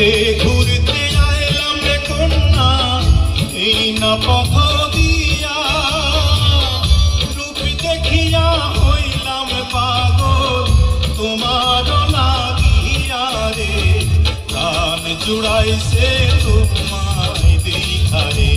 ঘুরতে ঘুরতে আইলাম রে কন্যা এই না পথ দিয়া, রূপ দেখিয়া হইলাম পাগল তোমার লাগিয়া রে, প্রাণ জুড়াইছে তোমায় দেখা রে।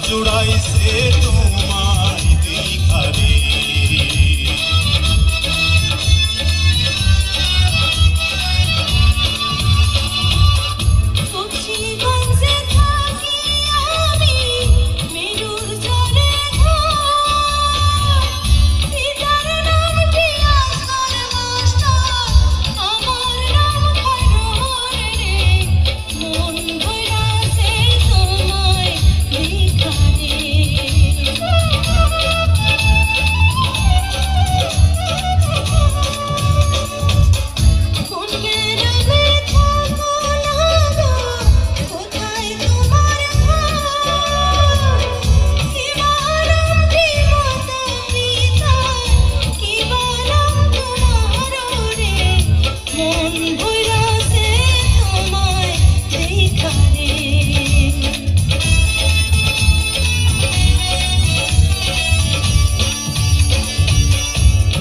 জুড়াইছে তোমায় দেখা রে।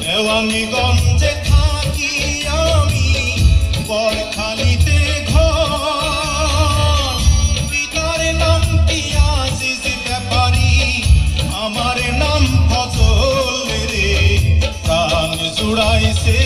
দেওয়ানগঞ্জে থাকি আমি বরখালিতে ঘর, পিতার নামটি আজিজ ব্যাপারী আমার নাম ফজল রে, প্রাণ জুড়াইছে